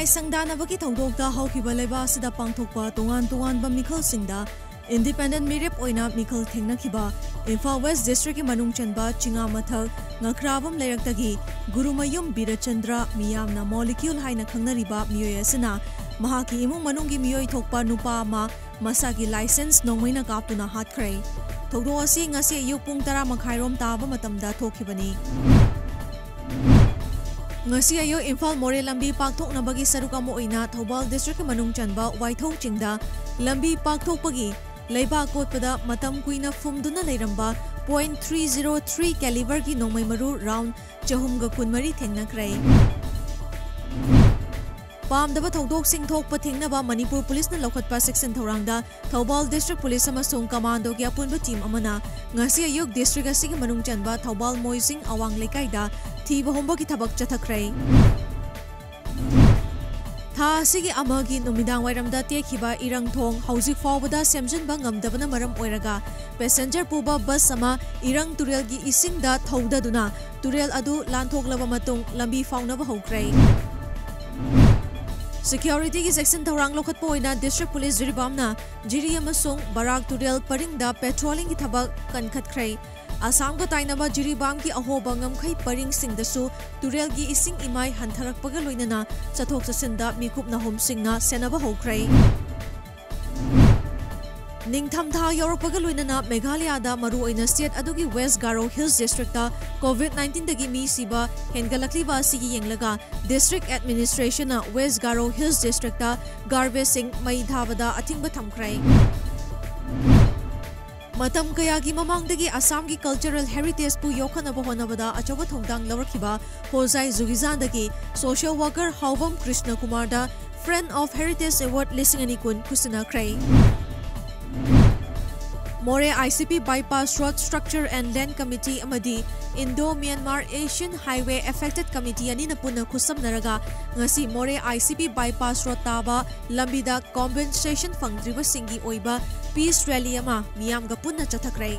न्याय संगदानबगी थौदोकता हौखिबा लेबासिदा पांथोकपा तोंगान मिखलसिंगदा independent मिरेप ओइना मिखल थेंगनाखिबा Imphal waste district की मनुंग चनबा चिंगा मथल ngakhrabam leiraktagi gurumayum birachandra miyamna molecule haina khangnariba miyoy asina mahaki imung manunggi miyoy thokpa nupa ma masagi license nongmaina kaptuna hatkhrei thogdo asi ngasi ayuk pung 10 makhairom taba matamda thokhibani ngasi ayo Imphal More lambi pakthoknabagi saruk amo oina Thobal district ki manung chanba Waithau chingda lambi pakthokpagi leiba kotpada matam kuina fumduna leiramba .303 caliber की नोंमै मरु round चहुमगा कुनमरी थेंगनाख्रै पामदबा थौदोक सिंह थोकपा थेंगनाबा Manipur police न लौखटपा सेक्शन थौरांगदा थौबाल डिस्ट्रिक्ट पुलिस अमसुंग कमांडो की अपुनबा टीम अमना ngasi ayuk district asigi manung chanba Thobal Moising awang lekaida thiba homba की थबक चथख्रै था सिगी अमगी नुमिदांग वाइरमदा तेखिबा इरंगथोंग हौजिक फावबदा सेमजनबा ngamdabana maram oiraga passenger puba bus sama irang turel gi isingda thौददुना turel adu lanthोकलबा matung lambi faunaba hौख्रै security की section thorang lokhatpa oina district police jiribamna jiri amasung barak turel paringda patrolling की थबक kankhатख्रै Assam ka tainaba jiribam ki ahoba ngamkhai paring singdasu turel gi ising imai hantarakpaga loinana chathok chasinda mikup na hom singna senaba hokrai Ningtham tha yorokpaga loinana Meghalaya da maru oina state adugi West Garo Hills district ta COVID-19 dagi mi siba hengalakliba asigi yenglaga district administration na West Garo Hills district ta garbage sing mai thabada athingba thamkhrai Matam kayagi mamangdagi Assam ki cultural heritage pu yokhanaba honabada achawa thongdang lawrakhiba Hozai Zugizandagi social worker Hawam Krishna Kumar da Friend of Heritage Award lisingani kun kusina krai More ICP Bypass Road Structure and Land Committee amadi Indo-Myanmar Asian Highway Affected Committee ani na punna kusamnaraga ngasi More ICP Bypass Road taba lambida compensation fangdriba singi oiba peace rally ama miyamga punna chathakrai